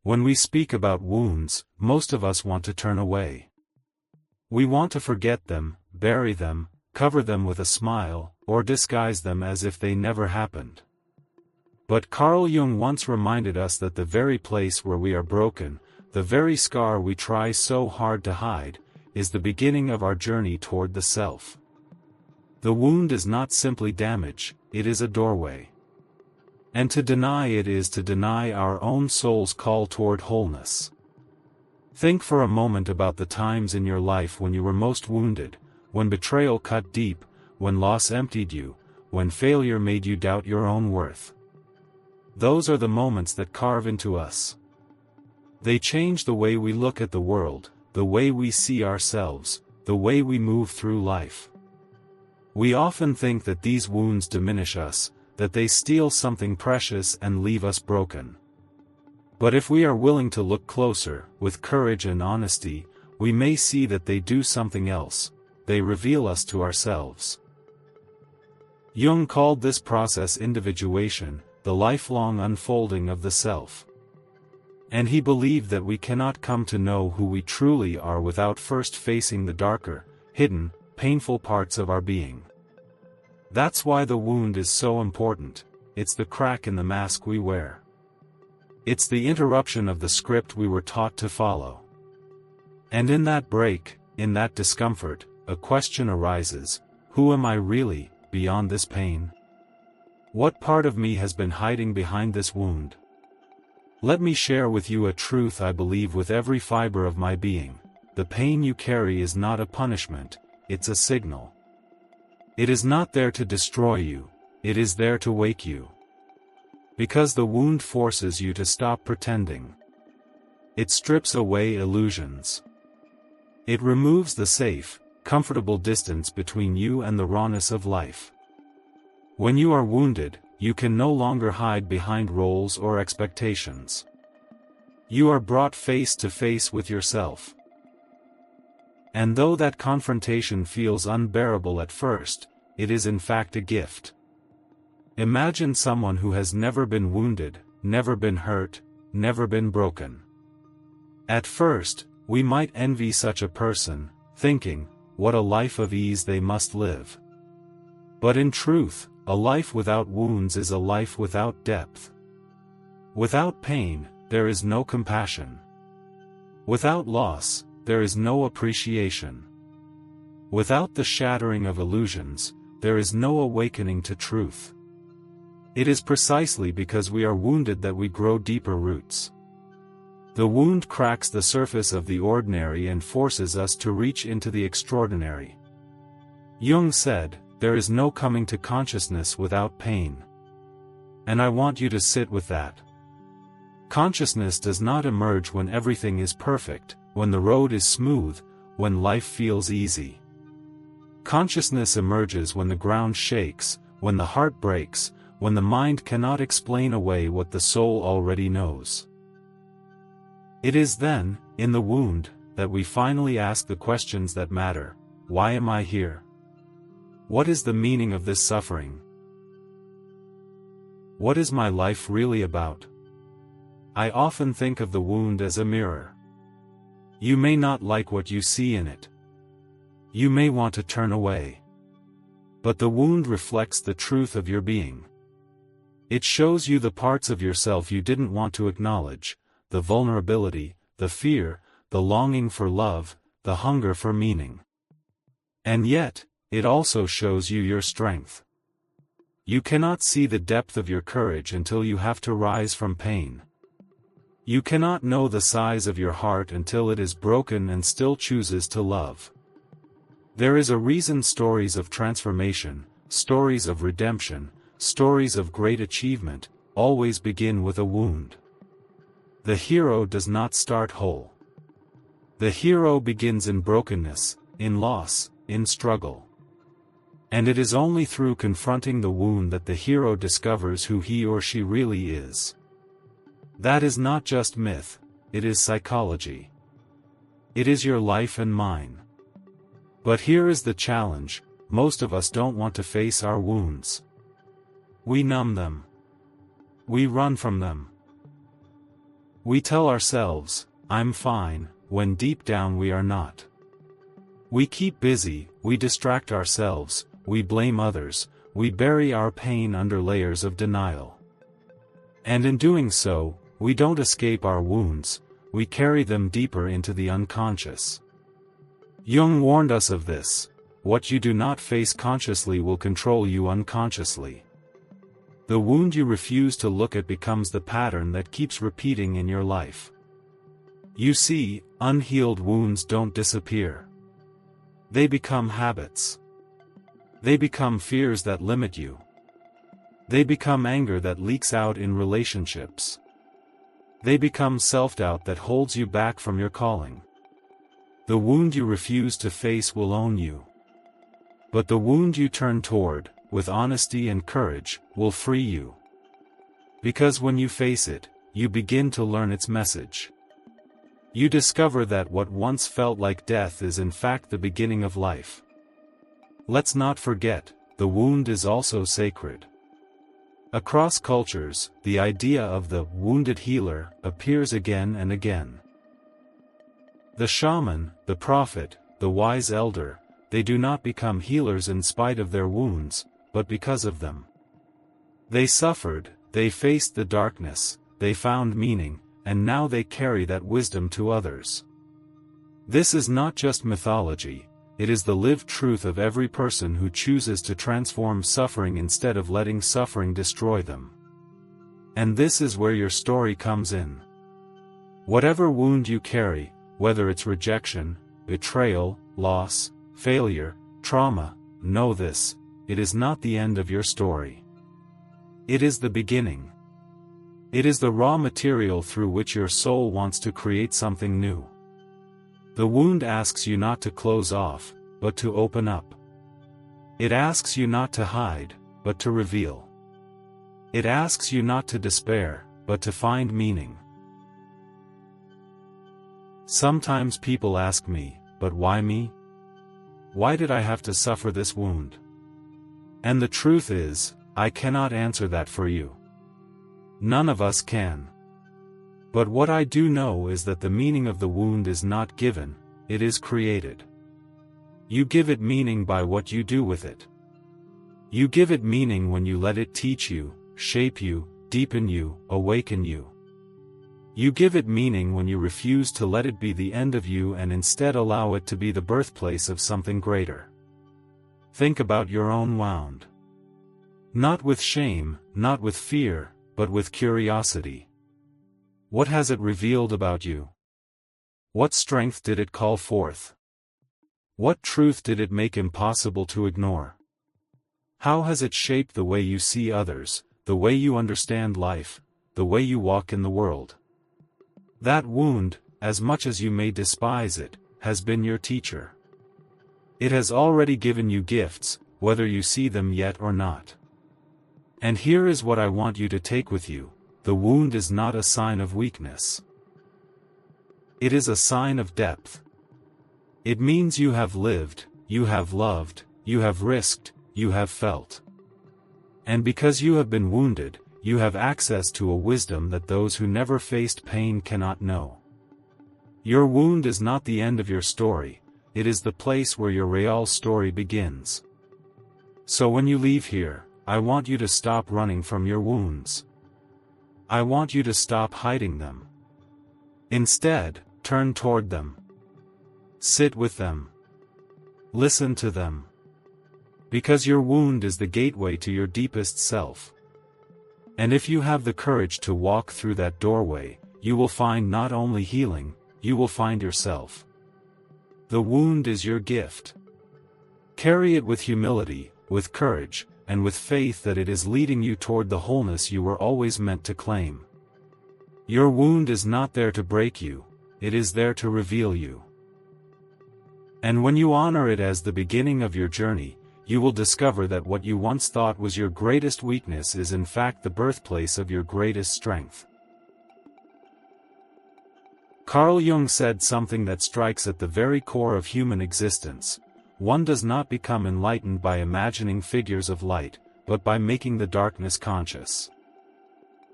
When we speak about wounds, most of us want to turn away. We want to forget them, bury them, cover them with a smile, or disguise them as if they never happened. But Carl Jung once reminded us that the very place where we are broken, the very scar we try so hard to hide, is the beginning of our journey toward the self. The wound is not simply damage, it is a doorway. And to deny it is to deny our own soul's call toward wholeness. Think for a moment about the times in your life when you were most wounded, when betrayal cut deep, when loss emptied you, when failure made you doubt your own worth. Those are the moments that carve into us. They change the way we look at the world, the way we see ourselves, the way we move through life. We often think that these wounds diminish us, that they steal something precious and leave us broken. But if we are willing to look closer, with courage and honesty, we may see that they do something else. They reveal us to ourselves. Jung called this process individuation, the lifelong unfolding of the self. And he believed that we cannot come to know who we truly are without first facing the darker, hidden, painful parts of our being. That's why the wound is so important. It's the crack in the mask we wear. It's the interruption of the script we were taught to follow. And in that break, in that discomfort, a question arises: who am I really, beyond this pain? What part of me has been hiding behind this wound? Let me share with you a truth I believe with every fiber of my being. The pain you carry is not a punishment, it's a signal. It is not there to destroy you, it is there to wake you. Because the wound forces you to stop pretending. It strips away illusions. It removes the safe, comfortable distance between you and the rawness of life. When you are wounded, you can no longer hide behind roles or expectations. You are brought face to face with yourself. And though that confrontation feels unbearable at first, it is in fact a gift. Imagine someone who has never been wounded, never been hurt, never been broken. At first, we might envy such a person, thinking, what a life of ease they must live. But in truth, a life without wounds is a life without depth. Without pain, there is no compassion. Without loss, there is no appreciation. Without the shattering of illusions, there is no awakening to truth. It is precisely because we are wounded that we grow deeper roots. The wound cracks the surface of the ordinary and forces us to reach into the extraordinary. Jung said, "There is no coming to consciousness without pain." And I want you to sit with that. Consciousness does not emerge when everything is perfect, when the road is smooth, when life feels easy. Consciousness emerges when the ground shakes, when the heart breaks, when the mind cannot explain away what the soul already knows. It is then, in the wound, that we finally ask the questions that matter. Why am I here? What is the meaning of this suffering? What is my life really about? I often think of the wound as a mirror. You may not like what you see in it. You may want to turn away. But the wound reflects the truth of your being. It shows you the parts of yourself you didn't want to acknowledge, the vulnerability, the fear, the longing for love, the hunger for meaning. And yet, it also shows you your strength. You cannot see the depth of your courage until you have to rise from pain. You cannot know the size of your heart until it is broken and still chooses to love. There is a reason stories of transformation, stories of redemption, stories of great achievement, always begin with a wound. The hero does not start whole. The hero begins in brokenness, in loss, in struggle. And it is only through confronting the wound that the hero discovers who he or she really is. That is not just myth, it is psychology. It is your life and mine. But here is the challenge: most of us don't want to face our wounds. We numb them. We run from them. We tell ourselves, "I'm fine," when deep down we are not. We keep busy, we distract ourselves, we blame others, we bury our pain under layers of denial. And in doing so, we don't escape our wounds, we carry them deeper into the unconscious. Jung warned us of this: what you do not face consciously will control you unconsciously. The wound you refuse to look at becomes the pattern that keeps repeating in your life. You see, unhealed wounds don't disappear. They become habits. They become fears that limit you. They become anger that leaks out in relationships. They become self-doubt that holds you back from your calling. The wound you refuse to face will own you. But the wound you turn toward, with honesty and courage, will free you. Because when you face it, you begin to learn its message. You discover that what once felt like death is in fact the beginning of life. Let's not forget, the wound is also sacred. Across cultures, the idea of the wounded healer appears again and again. The shaman, the prophet, the wise elder, they do not become healers in spite of their wounds, but because of them. They suffered, they faced the darkness, they found meaning, and now they carry that wisdom to others. This is not just mythology, it is the lived truth of every person who chooses to transform suffering instead of letting suffering destroy them. And this is where your story comes in. Whatever wound you carry, whether it's rejection, betrayal, loss, failure, trauma, know this: it is not the end of your story. It is the beginning. It is the raw material through which your soul wants to create something new. The wound asks you not to close off, but to open up. It asks you not to hide, but to reveal. It asks you not to despair, but to find meaning. Sometimes people ask me, "But why me? Why did I have to suffer this wound?" And the truth is, I cannot answer that for you. None of us can. But what I do know is that the meaning of the wound is not given, it is created. You give it meaning by what you do with it. You give it meaning when you let it teach you, shape you, deepen you, awaken you. You give it meaning when you refuse to let it be the end of you and instead allow it to be the birthplace of something greater. Think about your own wound. Not with shame, not with fear, but with curiosity. What has it revealed about you? What strength did it call forth? What truth did it make impossible to ignore? How has it shaped the way you see others, the way you understand life, the way you walk in the world? That wound, as much as you may despise it, has been your teacher. It has already given you gifts, whether you see them yet or not. And here is what I want you to take with you: the wound is not a sign of weakness. It is a sign of depth. It means you have lived, you have loved, you have risked, you have felt. And because you have been wounded, you have access to a wisdom that those who never faced pain cannot know. Your wound is not the end of your story, it is the place where your real story begins. So when you leave here, I want you to stop running from your wounds. I want you to stop hiding them. Instead, turn toward them. Sit with them. Listen to them. Because your wound is the gateway to your deepest self. And if you have the courage to walk through that doorway, you will find not only healing, you will find yourself. The wound is your gift. Carry it with humility, with courage, and with faith that it is leading you toward the wholeness you were always meant to claim. Your wound is not there to break you, it is there to reveal you. And when you honor it as the beginning of your journey, you will discover that what you once thought was your greatest weakness is in fact the birthplace of your greatest strength. Carl Jung said something that strikes at the very core of human existence: one does not become enlightened by imagining figures of light, but by making the darkness conscious.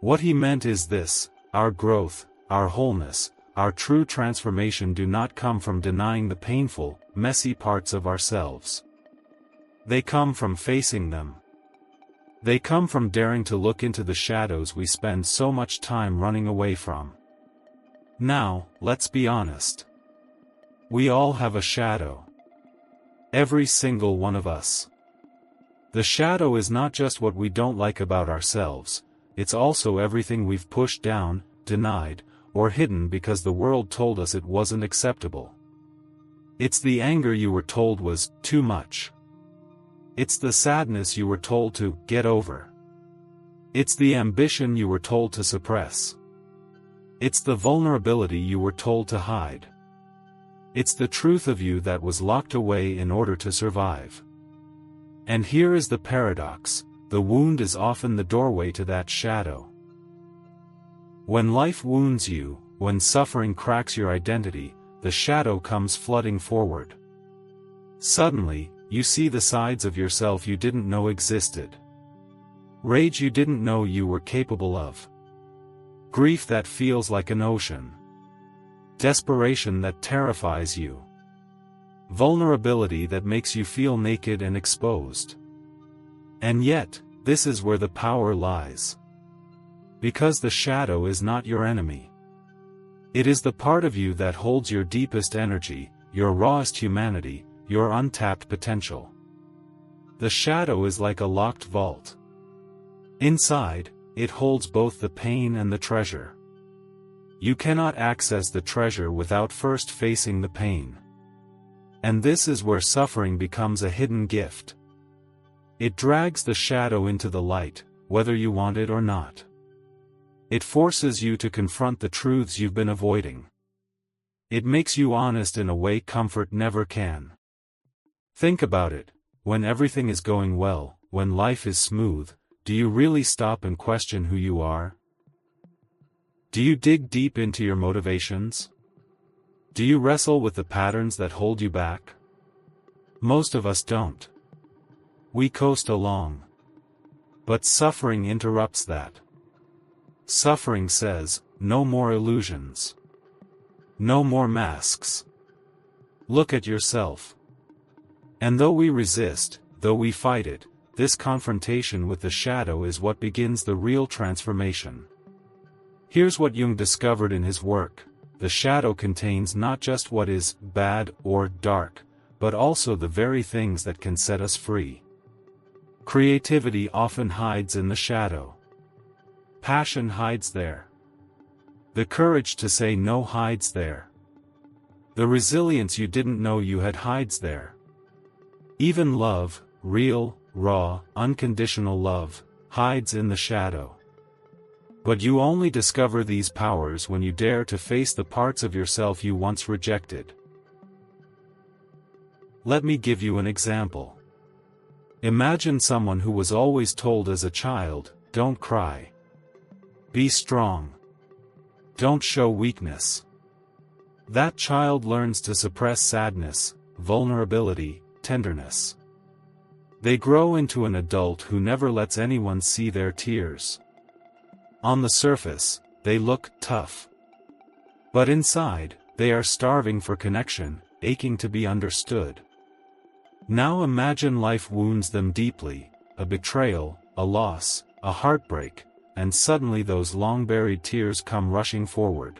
What he meant is this: our growth, our wholeness, our true transformation do not come from denying the painful, messy parts of ourselves. They come from facing them. They come from daring to look into the shadows we spend so much time running away from. Now, let's be honest. We all have a shadow. Every single one of us. The shadow is not just what we don't like about ourselves, it's also everything we've pushed down, denied, or hidden because the world told us it wasn't acceptable. It's the anger you were told was too much. It's the sadness you were told to get over. It's the ambition you were told to suppress. It's the vulnerability you were told to hide. It's the truth of you that was locked away in order to survive. And here is the paradox: the wound is often the doorway to that shadow. When life wounds you, when suffering cracks your identity, the shadow comes flooding forward. Suddenly, you see the sides of yourself you didn't know existed. Rage you didn't know you were capable of. Grief that feels like an ocean. Desperation that terrifies you. Vulnerability that makes you feel naked and exposed. And yet, this is where the power lies. Because the shadow is not your enemy. It is the part of you that holds your deepest energy, your rawest humanity, your untapped potential. The shadow is like a locked vault. Inside, it holds both the pain and the treasure. You cannot access the treasure without first facing the pain. And this is where suffering becomes a hidden gift. It drags the shadow into the light, whether you want it or not. It forces you to confront the truths you've been avoiding. It makes you honest in a way comfort never can. Think about it: when everything is going well, when life is smooth, do you really stop and question who you are? Do you dig deep into your motivations? Do you wrestle with the patterns that hold you back? Most of us don't. We coast along. But suffering interrupts that. Suffering says, no more illusions. No more masks. Look at yourself. And though we resist, though we fight it, this confrontation with the shadow is what begins the real transformation. Here's what Jung discovered in his work: the shadow contains not just what is bad or dark, but also the very things that can set us free. Creativity often hides in the shadow. Passion hides there. The courage to say no hides there. The resilience you didn't know you had hides there. Even love, real, raw, unconditional love, hides in the shadow. But you only discover these powers when you dare to face the parts of yourself you once rejected. Let me give you an example. Imagine someone who was always told as a child, don't cry. Be strong. Don't show weakness. That child learns to suppress sadness, vulnerability, tenderness. They grow into an adult who never lets anyone see their tears. On the surface, they look tough. But inside, they are starving for connection, aching to be understood. Now imagine life wounds them deeply: a betrayal, a loss, a heartbreak, and suddenly those long-buried tears come rushing forward.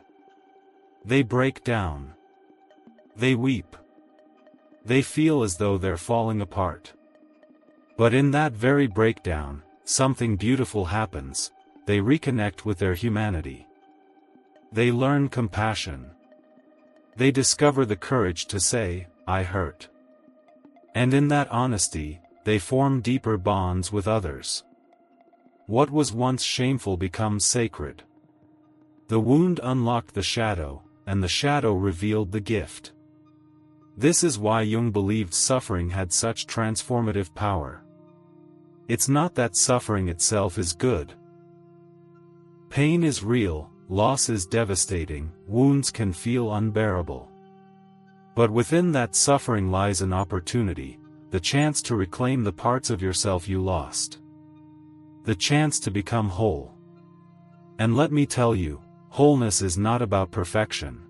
They break down. They weep. They feel as though they're falling apart. But in that very breakdown, something beautiful happens: they reconnect with their humanity. They learn compassion. They discover the courage to say, I hurt. And in that honesty, they form deeper bonds with others. What was once shameful becomes sacred. The wound unlocked the shadow, and the shadow revealed the gift. This is why Jung believed suffering had such transformative power. It's not that suffering itself is good. Pain is real, loss is devastating, wounds can feel unbearable. But within that suffering lies an opportunity, the chance to reclaim the parts of yourself you lost. The chance to become whole. And let me tell you, wholeness is not about perfection.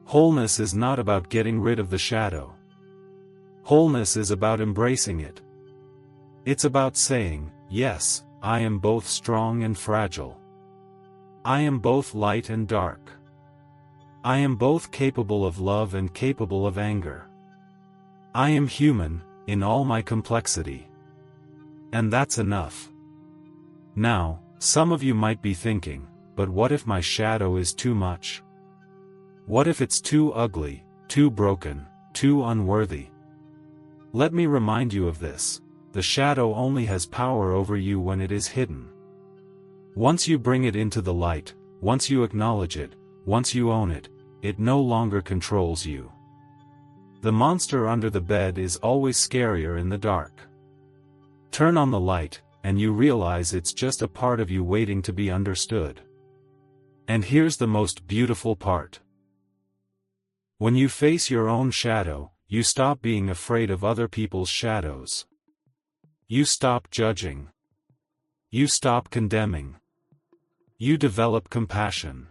Wholeness is not about getting rid of the shadow. Wholeness is about embracing it. It's about saying, yes, I am both strong and fragile. I am both light and dark. I am both capable of love and capable of anger. I am human, in all my complexity. And that's enough. Now, some of you might be thinking, but what if my shadow is too much? What if it's too ugly, too broken, too unworthy? Let me remind you of this: the shadow only has power over you when it is hidden. Once you bring it into the light, once you acknowledge it, once you own it, it no longer controls you. The monster under the bed is always scarier in the dark. Turn on the light, and you realize it's just a part of you waiting to be understood. And here's the most beautiful part. When you face your own shadow, you stop being afraid of other people's shadows. You stop judging. You stop condemning. You develop compassion.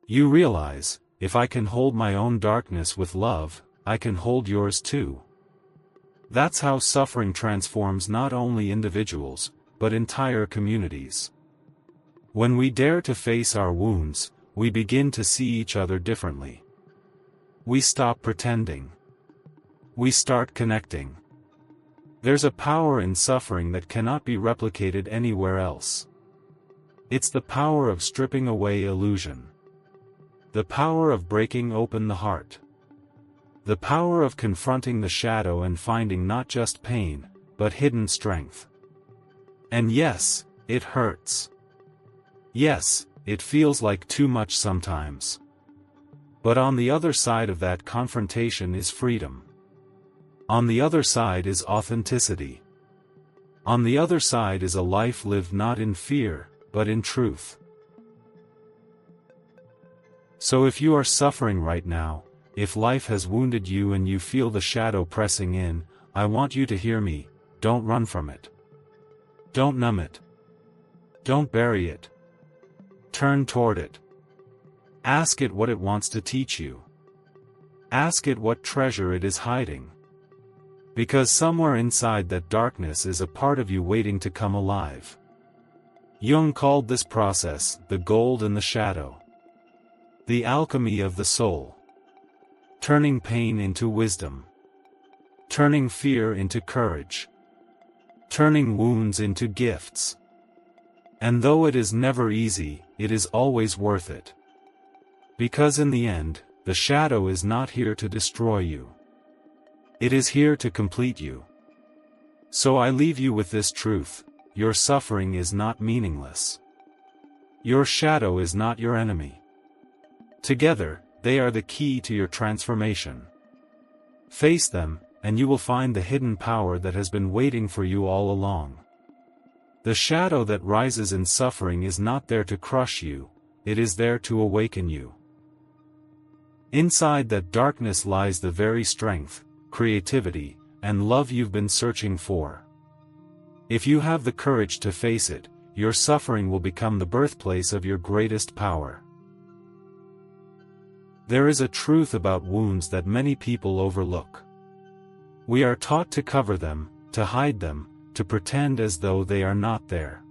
You realize, if I can hold my own darkness with love, I can hold yours too. That's how suffering transforms not only individuals, but entire communities. When we dare to face our wounds, we begin to see each other differently. We stop pretending. We start connecting. There's a power in suffering that cannot be replicated anywhere else. It's the power of stripping away illusion. The power of breaking open the heart. The power of confronting the shadow and finding not just pain, but hidden strength. And yes, it hurts. Yes, it feels like too much sometimes. But on the other side of that confrontation is freedom. On the other side is authenticity. On the other side is a life lived not in fear, but in truth. So if you are suffering right now, if life has wounded you and you feel the shadow pressing in, I want you to hear me: don't run from it. Don't numb it. Don't bury it. Turn toward it. Ask it what it wants to teach you. Ask it what treasure it is hiding. Because somewhere inside that darkness is a part of you waiting to come alive. Jung called this process the gold in the shadow. The alchemy of the soul. Turning pain into wisdom. Turning fear into courage. Turning wounds into gifts. And though it is never easy, it is always worth it. Because in the end, the shadow is not here to destroy you. It is here to complete you. So I leave you with this truth: your suffering is not meaningless. Your shadow is not your enemy. Together, they are the key to your transformation. Face them, and you will find the hidden power that has been waiting for you all along. The shadow that rises in suffering is not there to crush you, it is there to awaken you. Inside that darkness lies the very strength, creativity, and love you've been searching for. If you have the courage to face it, your suffering will become the birthplace of your greatest power. There is a truth about wounds that many people overlook. We are taught to cover them, to hide them, to pretend as though they are not there.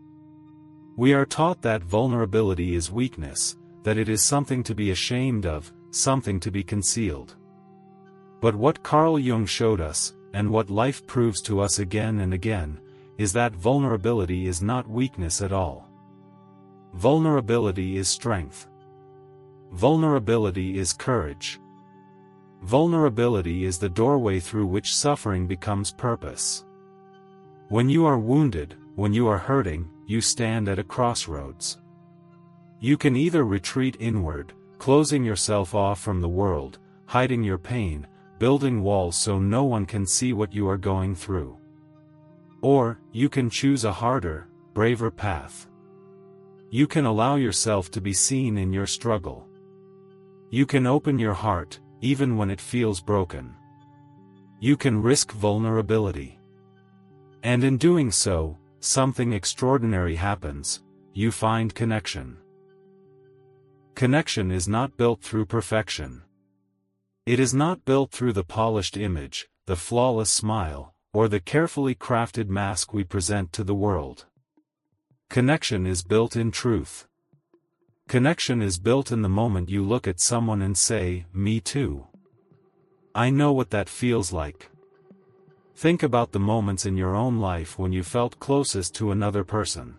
We are taught that vulnerability is weakness, that it is something to be ashamed of, something to be concealed. But what Carl Jung showed us, and what life proves to us again and again, is that vulnerability is not weakness at all. Vulnerability is strength. Vulnerability is courage. Vulnerability is the doorway through which suffering becomes purpose. When you are wounded, when you are hurting, you stand at a crossroads. You can either retreat inward, closing yourself off from the world, hiding your pain, building walls so no one can see what you are going through. Or, you can choose a harder, braver path. You can allow yourself to be seen in your struggle. You can open your heart, even when it feels broken. You can risk vulnerability. And in doing so, something extraordinary happens: you find connection. Connection is not built through perfection. It is not built through the polished image, the flawless smile, or the carefully crafted mask we present to the world. Connection is built in truth. Connection is built in the moment you look at someone and say, "Me too. I know what that feels like." Think about the moments in your own life when you felt closest to another person.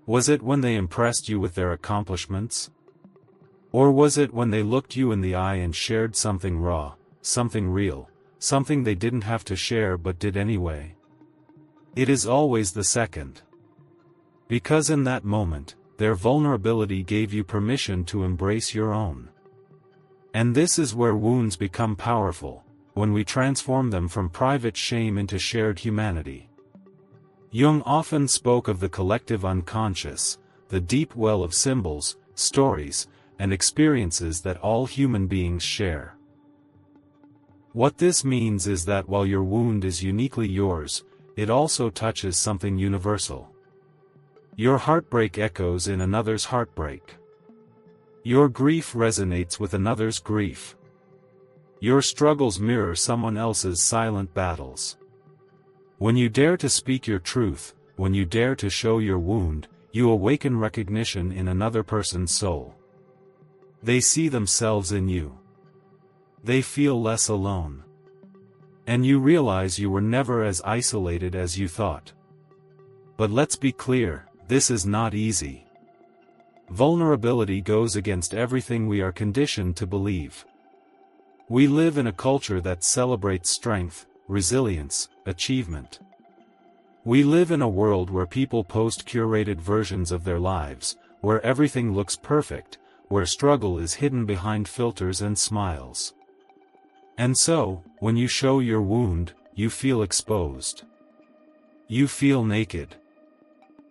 Was it when they impressed you with their accomplishments? Or was it when they looked you in the eye and shared something raw, something real, something they didn't have to share but did anyway? It is always the second. Because in that moment, their vulnerability gave you permission to embrace your own. And this is where wounds become powerful, when we transform them from private shame into shared humanity. Jung often spoke of the collective unconscious, the deep well of symbols, stories, and experiences that all human beings share. What this means is that while your wound is uniquely yours, it also touches something universal. Your heartbreak echoes in another's heartbreak. Your grief resonates with another's grief. Your struggles mirror someone else's silent battles. When you dare to speak your truth, when you dare to show your wound, you awaken recognition in another person's soul. They see themselves in you. They feel less alone. And you realize you were never as isolated as you thought. But let's be clear, this is not easy. Vulnerability goes against everything we are conditioned to believe. We live in a culture that celebrates strength, resilience, achievement. We live in a world where people post curated versions of their lives, where everything looks perfect, where struggle is hidden behind filters and smiles. And so, when you show your wound, you feel exposed. You feel naked.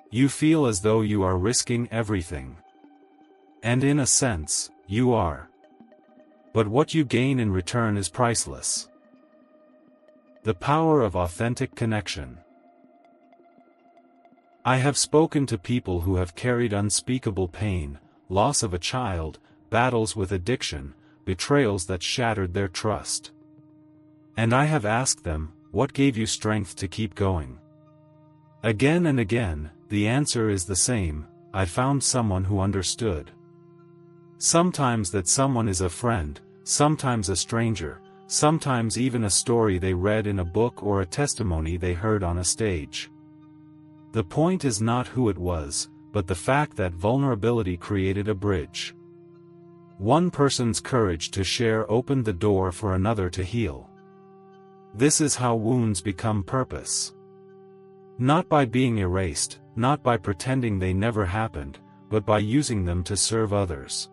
You feel as though you are risking everything. And in a sense, you are. But what you gain in return is priceless. The power of authentic connection. I have spoken to people who have carried unspeakable pain, loss of a child, battles with addiction, betrayals that shattered their trust. And I have asked them, what gave you strength to keep going? Again and again, the answer is the same: I found someone who understood. Sometimes that someone is a friend, sometimes a stranger, sometimes even a story they read in a book or a testimony they heard on a stage. The point is not who it was, but the fact that vulnerability created a bridge. One person's courage to share opened the door for another to heal. This is how wounds become purpose. Not by being erased, not by pretending they never happened, but by using them to serve others.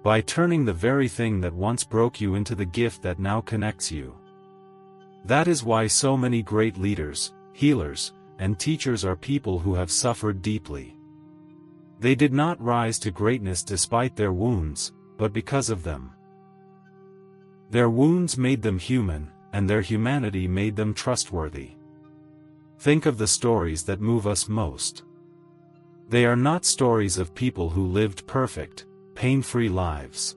By turning the very thing that once broke you into the gift that now connects you. That is why so many great leaders, healers, and teachers are people who have suffered deeply. They did not rise to greatness despite their wounds, but because of them. Their wounds made them human, and their humanity made them trustworthy. Think of the stories that move us most. They are not stories of people who lived perfect, pain-free lives.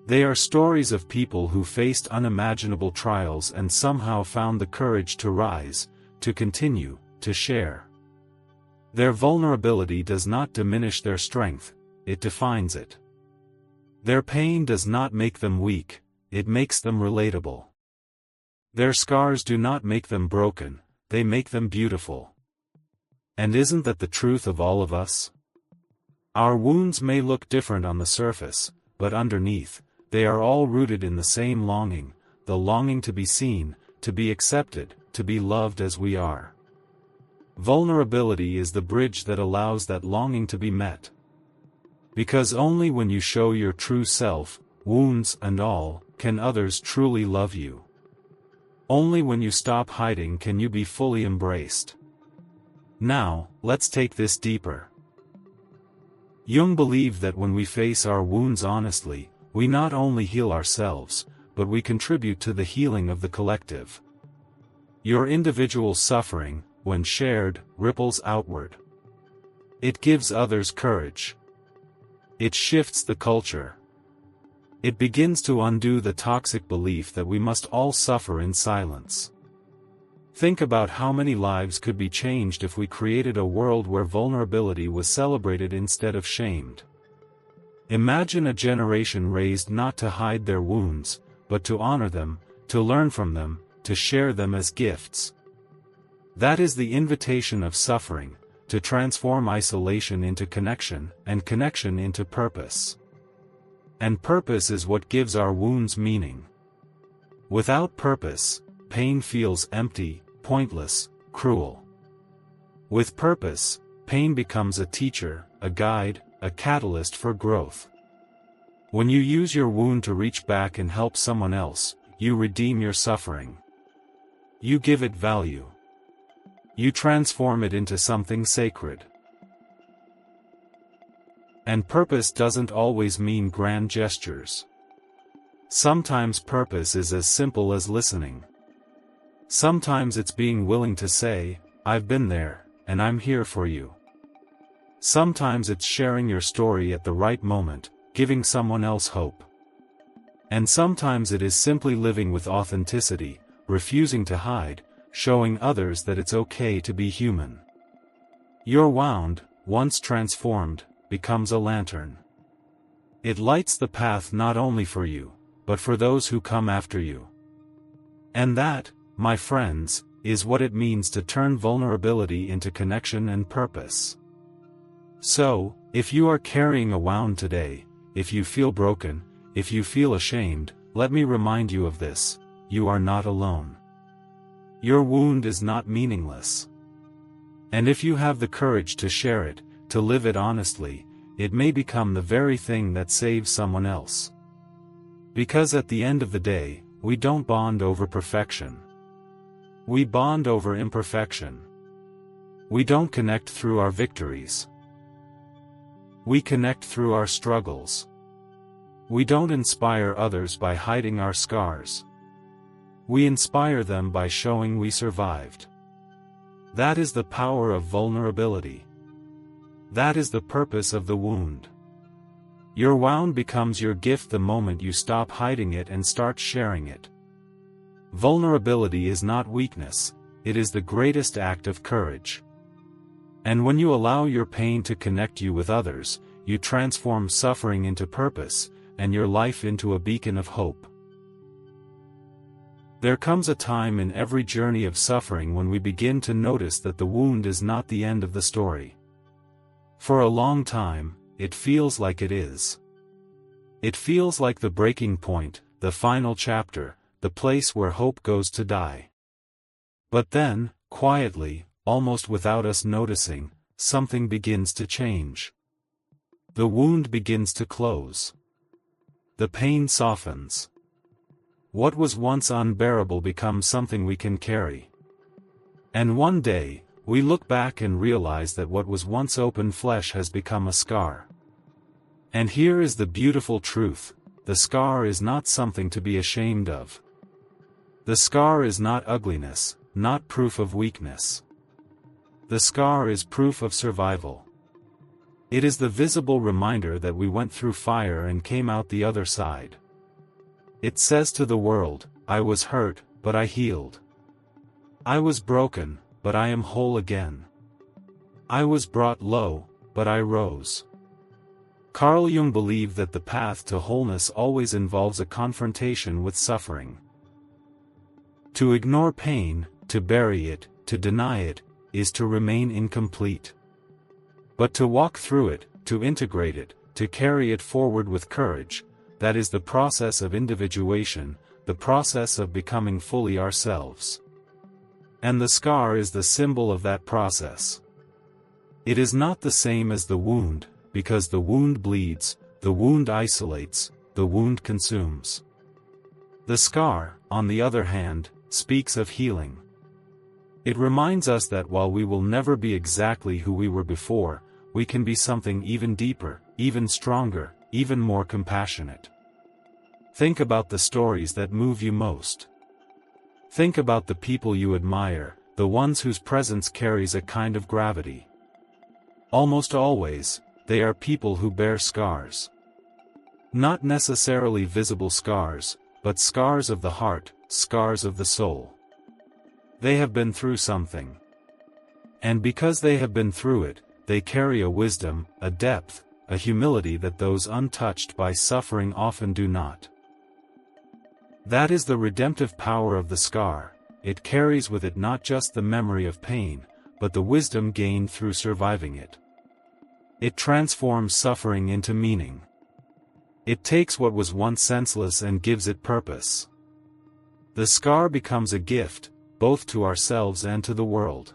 They are stories of people who faced unimaginable trials and somehow found the courage to rise, to continue, to share. Their vulnerability does not diminish their strength, it defines it. Their pain does not make them weak, it makes them relatable. Their scars do not make them broken, they make them beautiful. And isn't that the truth of all of us? Our wounds may look different on the surface, but underneath, they are all rooted in the same longing, the longing to be seen, to be accepted, to be loved as we are. Vulnerability is the bridge that allows that longing to be met. Because only when you show your true self, wounds and all, can others truly love you. Only when you stop hiding can you be fully embraced. Now, let's take this deeper. Jung believed that when we face our wounds honestly, we not only heal ourselves, but we contribute to the healing of the collective. Your individual suffering, when shared, ripples outward. It gives others courage. It shifts the culture. It begins to undo the toxic belief that we must all suffer in silence. Think about how many lives could be changed if we created a world where vulnerability was celebrated instead of shamed. Imagine a generation raised not to hide their wounds, but to honor them, to learn from them, to share them as gifts. That is the invitation of suffering, to transform isolation into connection, and connection into purpose. And purpose is what gives our wounds meaning. Without purpose, pain feels empty, pointless, cruel. With purpose, pain becomes a teacher, a guide, a catalyst for growth. When you use your wound to reach back and help someone else, you redeem your suffering. You give it value. You transform it into something sacred. And purpose doesn't always mean grand gestures. Sometimes purpose is as simple as listening. Sometimes it's being willing to say, "I've been there, and I'm here for you." Sometimes it's sharing your story at the right moment, giving someone else hope. And sometimes it is simply living with authenticity, refusing to hide, showing others that it's okay to be human. Your wound, once transformed, becomes a lantern. It lights the path not only for you, but for those who come after you. And that, my friends, is what it means to turn vulnerability into connection and purpose. So, if you are carrying a wound today, if you feel broken, if you feel ashamed, let me remind you of this: you are not alone. Your wound is not meaningless. And if you have the courage to share it, to live it honestly, it may become the very thing that saves someone else. Because at the end of the day, we don't bond over perfection. We bond over imperfection. We don't connect through our victories. We connect through our struggles. We don't inspire others by hiding our scars. We inspire them by showing we survived. That is the power of vulnerability. That is the purpose of the wound. Your wound becomes your gift the moment you stop hiding it and start sharing it. Vulnerability is not weakness, it is the greatest act of courage. And when you allow your pain to connect you with others, you transform suffering into purpose, and your life into a beacon of hope. There comes a time in every journey of suffering when we begin to notice that the wound is not the end of the story. For a long time, it feels like it is. It feels like the breaking point, the final chapter, the place where hope goes to die. But then, quietly, almost without us noticing, something begins to change. The wound begins to close. The pain softens. What was once unbearable becomes something we can carry. And one day, we look back and realize that what was once open flesh has become a scar. And here is the beautiful truth: the scar is not something to be ashamed of. The scar is not ugliness, not proof of weakness. The scar is proof of survival. It is the visible reminder that we went through fire and came out the other side. It says to the world, "I was hurt, but I healed. I was broken, but I am whole again. I was brought low, but I rose." Carl Jung believed that the path to wholeness always involves a confrontation with suffering. To ignore pain, to bury it, to deny it, is to remain incomplete. But to walk through it, to integrate it, to carry it forward with courage, that is the process of individuation, the process of becoming fully ourselves. And the scar is the symbol of that process. It is not the same as the wound, because the wound bleeds, the wound isolates, the wound consumes. The scar, on the other hand, speaks of healing. It reminds us that while we will never be exactly who we were before, we can be something even deeper, even stronger, even more compassionate. Think about the stories that move you most. Think about the people you admire, the ones whose presence carries a kind of gravity. Almost always, they are people who bear scars. Not necessarily visible scars, but scars of the heart, scars of the soul. They have been through something. And because they have been through it, they carry a wisdom, a depth, a humility that those untouched by suffering often do not. That is the redemptive power of the scar. It carries with it not just the memory of pain, but the wisdom gained through surviving it. It transforms suffering into meaning. It takes what was once senseless and gives it purpose. The scar becomes a gift, both to ourselves and to the world.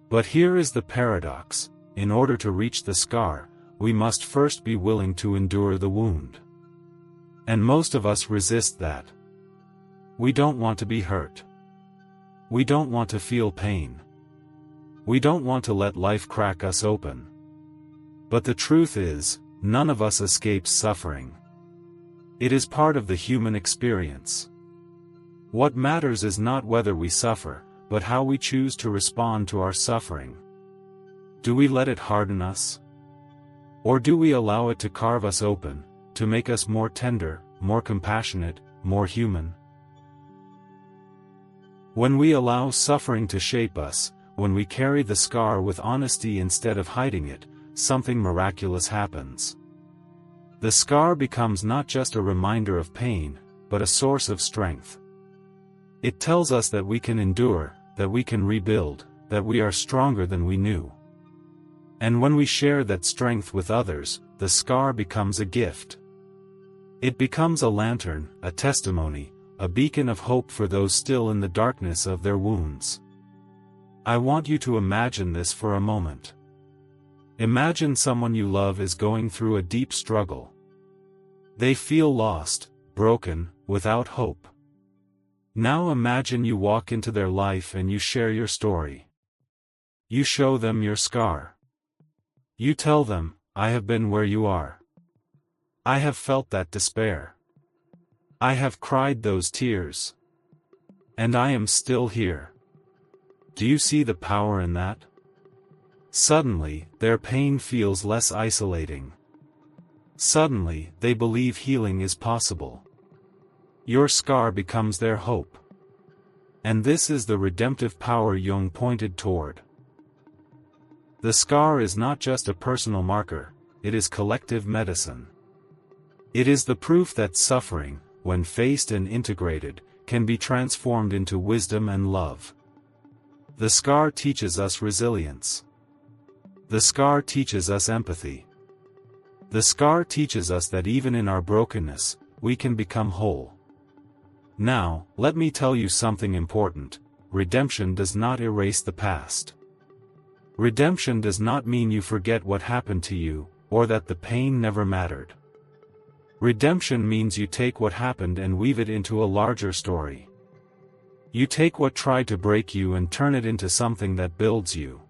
But here is the paradox: in order to reach the scar, we must first be willing to endure the wound. And most of us resist that. We don't want to be hurt. We don't want to feel pain. We don't want to let life crack us open. But the truth is, none of us escapes suffering. It is part of the human experience. What matters is not whether we suffer, but how we choose to respond to our suffering. Do we let it harden us? Or do we allow it to carve us open, to make us more tender, more compassionate, more human? When we allow suffering to shape us, when we carry the scar with honesty instead of hiding it, something miraculous happens. The scar becomes not just a reminder of pain, but a source of strength. It tells us that we can endure, that we can rebuild, that we are stronger than we knew. And when we share that strength with others, the scar becomes a gift. It becomes a lantern, a testimony, a beacon of hope for those still in the darkness of their wounds. I want you to imagine this for a moment. Imagine someone you love is going through a deep struggle. They feel lost, broken, without hope. Now imagine you walk into their life and you share your story. You show them your scar. You tell them, I have been where you are. I have felt that despair. I have cried those tears. And I am still here. Do you see the power in that? Suddenly, their pain feels less isolating. Suddenly, they believe healing is possible. Your scar becomes their hope. And this is the redemptive power Jung pointed toward. The scar is not just a personal marker, it is collective medicine. It is the proof that suffering, when faced and integrated, can be transformed into wisdom and love. The scar teaches us resilience. The scar teaches us empathy. The scar teaches us that even in our brokenness, we can become whole. Now, let me tell you something important: redemption does not erase the past. Redemption does not mean you forget what happened to you, or that the pain never mattered. Redemption means you take what happened and weave it into a larger story. You take what tried to break you and turn it into something that builds you.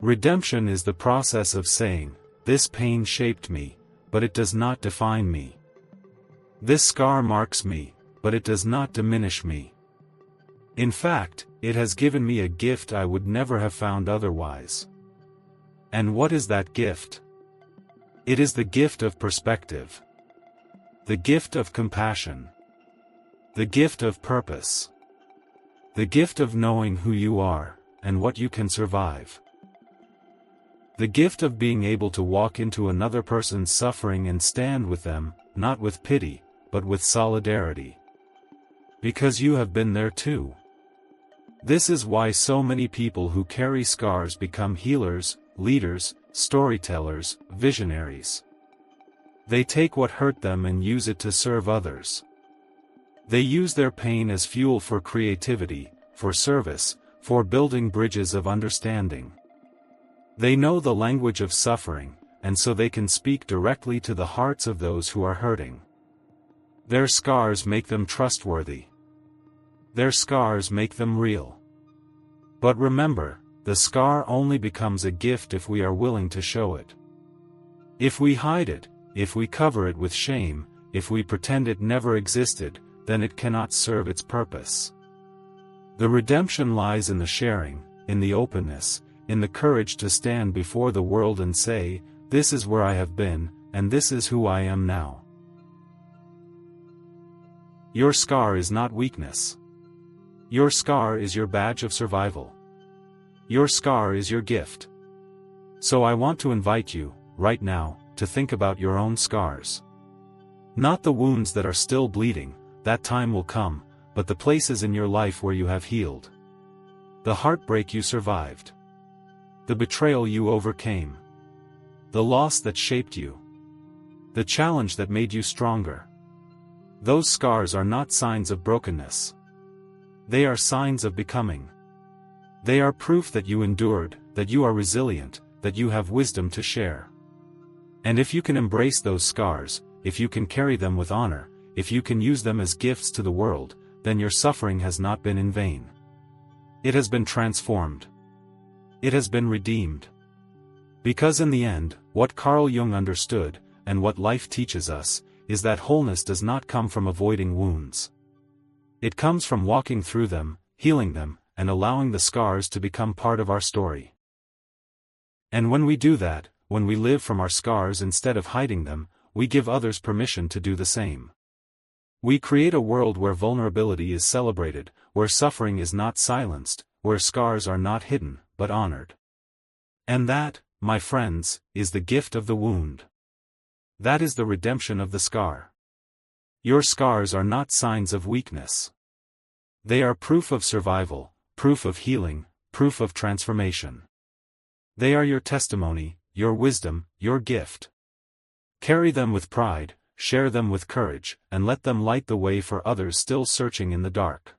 Redemption is the process of saying, this pain shaped me, but it does not define me. This scar marks me, but it does not diminish me. In fact, it has given me a gift I would never have found otherwise. And what is that gift? It is the gift of perspective. The gift of compassion. The gift of purpose. The gift of knowing who you are, and what you can survive. The gift of being able to walk into another person's suffering and stand with them, not with pity, but with solidarity. Because you have been there too. This is why so many people who carry scars become healers, leaders, storytellers, visionaries. They take what hurt them and use it to serve others. They use their pain as fuel for creativity, for service, for building bridges of understanding. They know the language of suffering, and so they can speak directly to the hearts of those who are hurting. Their scars make them trustworthy. Their scars make them real. But remember, the scar only becomes a gift if we are willing to show it. If we hide it, if we cover it with shame, if we pretend it never existed, then it cannot serve its purpose. The redemption lies in the sharing, in the openness, in the courage to stand before the world and say, this is where I have been, and this is who I am now. Your scar is not weakness. Your scar is your badge of survival. Your scar is your gift. So I want to invite you, right now, to think about your own scars. Not the wounds that are still bleeding, that time will come, but the places in your life where you have healed. The heartbreak you survived. The betrayal you overcame. The loss that shaped you. The challenge that made you stronger. Those scars are not signs of brokenness. They are signs of becoming. They are proof that you endured, that you are resilient, that you have wisdom to share. And if you can embrace those scars, if you can carry them with honor, if you can use them as gifts to the world, then your suffering has not been in vain. It has been transformed. It has been redeemed. Because in the end, what Carl Jung understood, and what life teaches us, is that wholeness does not come from avoiding wounds. It comes from walking through them, healing them, and allowing the scars to become part of our story. And when we do that, when we live from our scars instead of hiding them, we give others permission to do the same. We create a world where vulnerability is celebrated, where suffering is not silenced, where scars are not hidden, but honored. And that, my friends, is the gift of the wound. That is the redemption of the scar. Your scars are not signs of weakness. They are proof of survival, proof of healing, proof of transformation. They are your testimony, your wisdom, your gift. Carry them with pride, share them with courage, and let them light the way for others still searching in the dark.